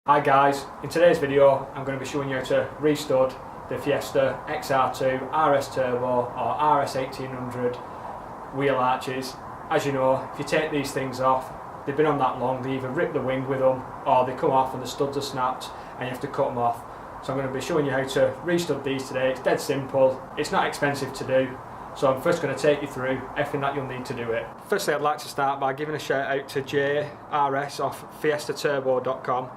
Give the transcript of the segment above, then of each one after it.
Hi guys, in today's video I'm going to be showing you how to restud the Fiesta XR2 RS Turbo or RS18000 wheel arches. As you know, if you take these things off, they've been on that long, they either rip the wing with them or they come off and the studs are snapped and you have to cut them off. So I'm going to be showing you how to restud these today. It's dead simple, it's not expensive to do. So I'm first going to take you through everything that you'll need to do it. Firstly, I'd like to start by giving a shout out to JRS off fiestaturbo.com.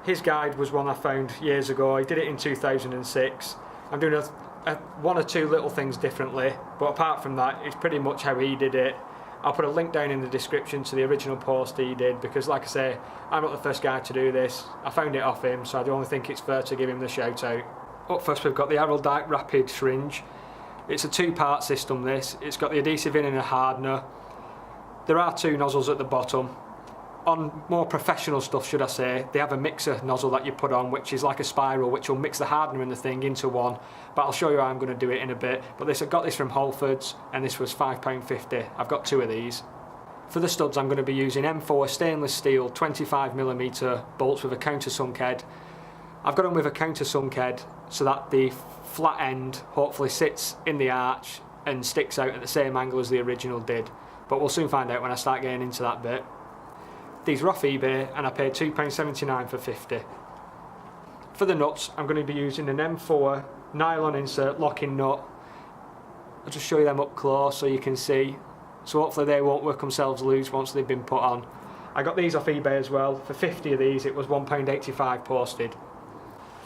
His guide was one I found years ago. He did it in 2006. I'm doing one or two little things differently, but apart from that, it's pretty much how he did it. I'll put a link down in the description to the original post he did, because like I say, I'm not the first guy to do this. I found it off him, so I only think it's fair to give him the shout out. Up first, we've got the Araldite Rapid Syringe. It's a two-part system, this. It's got the adhesive in and a hardener. There are two nozzles at the bottom. On more professional stuff, should I say, they have a mixer nozzle that you put on, which is like a spiral, which will mix the hardener and the thing into one. But I'll show you how I'm going to do it in a bit. But I got this from Halfords, and this was £5.50. I've got two of these. For the studs, I'm going to be using M4 stainless steel 25mm bolts with a countersunk head. I've got them with a countersunk head so that the flat end hopefully sits in the arch and sticks out at the same angle as the original did. But we'll soon find out when I start getting into that bit. These are off eBay and I paid £2.79 for 50. For the nuts, I'm going to be using an M4 nylon insert locking nut. I'll just show you them up close so you can see. So hopefully they won't work themselves loose once they've been put on. I got these off eBay as well. For 50 of these it was £1.85 posted.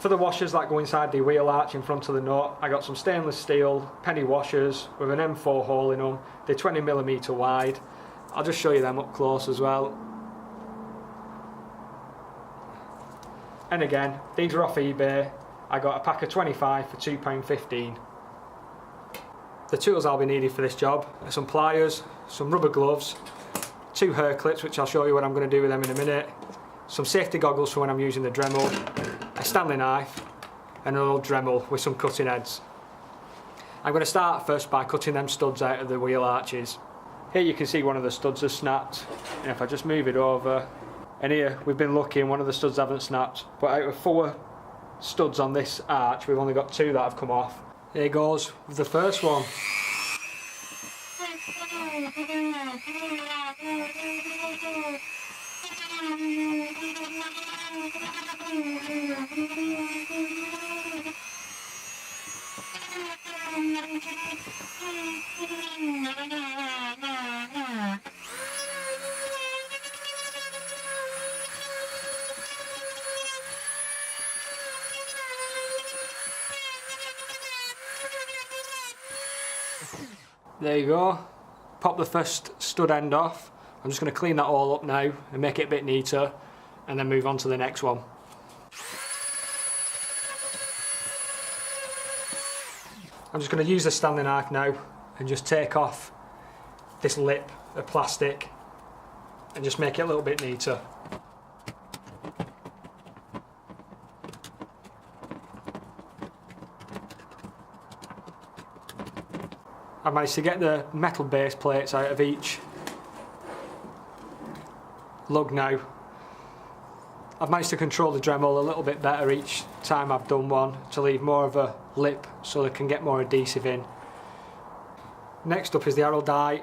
For the washers that go inside the wheel arch in front of the nut, I got some stainless steel penny washers with an M4 hole in them. They're 20mm wide. I'll just show you them up close as well. And again, these are off eBay. I got a pack of 25 for £2.15. The tools I'll be needing for this job are some pliers, some rubber gloves, two hair clips, which I'll show you what I'm going to do with them in a minute, some safety goggles for when I'm using the Dremel, a Stanley knife, and an old Dremel with some cutting heads. I'm going to start first by cutting them studs out of the wheel arches. Here you can see one of the studs has snapped, and if I just move it over, and here we've been looking, one of the studs haven't snapped, but out of 4 studs on this arch we've only got 2 that have come off. Here goes with the first one. There you go, pop the first stud end off. I'm just going to clean that all up now and make it a bit neater and then move on to the next one. I'm just going to use the Stanley knife now and just take off this lip of plastic and just make it a little bit neater. I've managed to get the metal base plates out of each lug now. I've managed to control the Dremel a little bit better each time I've done one to leave more of a lip so they can get more adhesive in. Next up is the Araldite.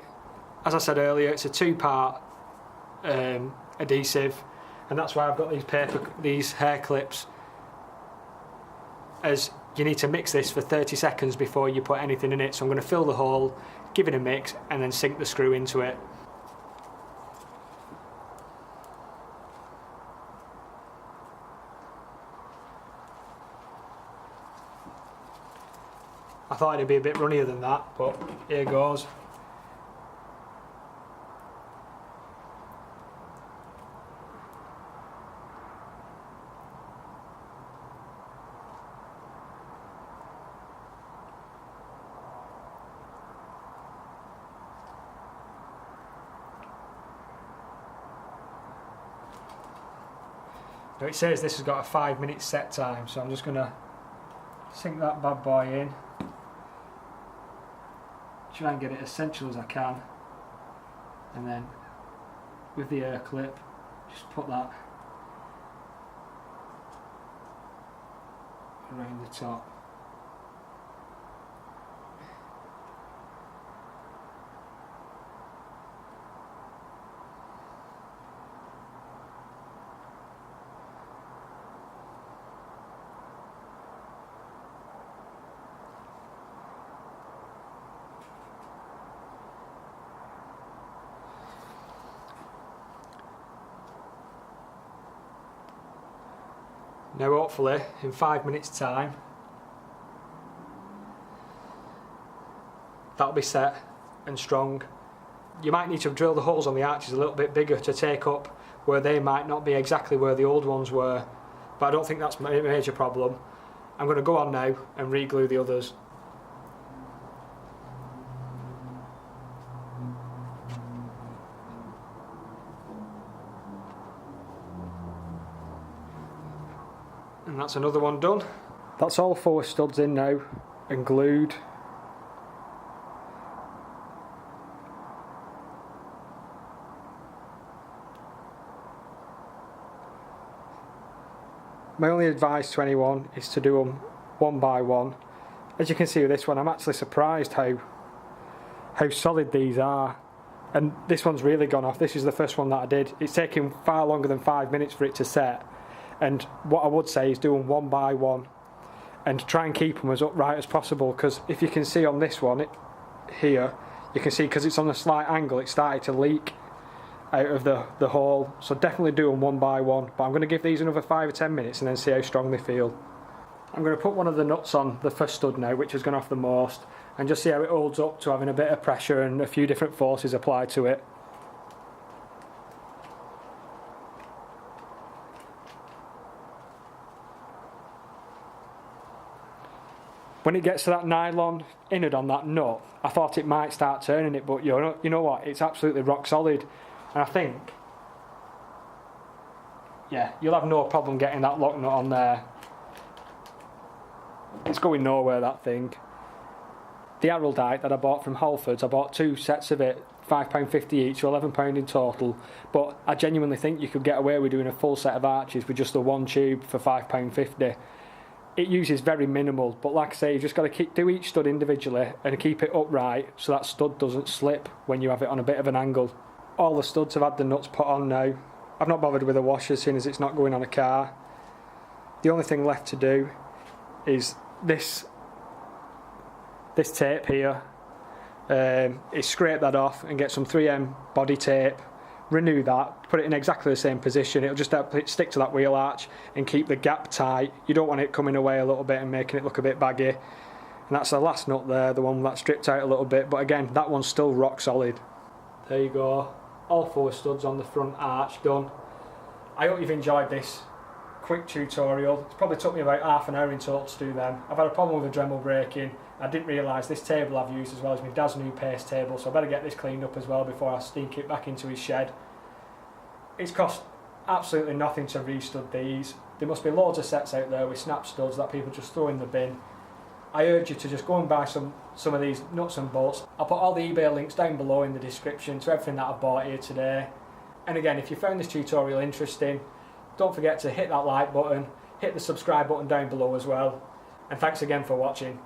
As I said earlier, it's a 2-part adhesive, and that's why I've got these hair clips, as you need to mix this for 30 seconds before you put anything in it. So I'm going to fill the hole, give it a mix, and then sink the screw into it. I thought it'd be a bit runnier than that, but here goes. Now it says this has got a 5-minute set time, so I'm just going to sink that bad boy in. Try and get it as central as I can, and then with the air clip just put that around the top. Now hopefully in 5 minutes time that'll be set and strong. You might need to drill the holes on the arches a little bit bigger to take up where they might not be exactly where the old ones were, but I don't think that's a major problem. I'm going to go on now and re-glue the others. And that's another one done. That's all 4 studs in now and glued. My only advice to anyone is to do them one by one. As you can see with this one, I'm actually surprised how solid these are. And this one's really gone off. This is the first one that I did. It's taken far longer than 5 minutes for it to set. And what I would say is do them one by one and try and keep them as upright as possible, because if you can see on this one here, you can see because it's on a slight angle, it started to leak out of the hole. So definitely do them one by one, but I'm going to give these another 5 or 10 minutes and then see how strong they feel. I'm going to put one of the nuts on the first stud now, which has gone off the most, and just see how it holds up to having a bit of pressure and a few different forces applied to it. When it gets to that nylon innard on that nut, I thought it might start turning it, but you know what, it's absolutely rock solid. And I think, yeah, you'll have no problem getting that lock nut on there. It's going nowhere, that thing. The Araldite that I bought from Halfords, I bought 2 sets of it, £5.50 each, so £11 in total. But I genuinely think you could get away with doing a full set of arches with just the one tube for £5.50. It uses very minimal, but like I say, you've just got to do each stud individually and keep it upright so that stud doesn't slip when you have it on a bit of an angle. All the studs have had the nuts put on now. I've not bothered with a washer, seeing as it's not going on a car. The only thing left to do is this tape here. Is scrape that off and get some 3M body tape, renew that, put it in exactly the same position. It'll just help it stick to that wheel arch and keep the gap tight. You don't want it coming away a little bit and making it look a bit baggy. And that's the last nut there, the one that stripped out a little bit, but again, that one's still rock solid. There you go, all 4 studs on the front arch done. I hope you've enjoyed this quick tutorial. It's probably took me about half an hour in total to do them. I've had a problem with a Dremel breaking. I didn't realise this table I've used as well as my dad's new paste table, so I better get this cleaned up as well before I sneak it back into his shed. It's cost absolutely nothing to restud these. There must be loads of sets out there with snap studs that people just throw in the bin. I urge you to just go and buy some of these nuts and bolts. I'll put all the eBay links down below in the description to everything that I bought here today. And again, if you found this tutorial interesting, don't forget to hit that like button, hit the subscribe button down below as well. And thanks again for watching.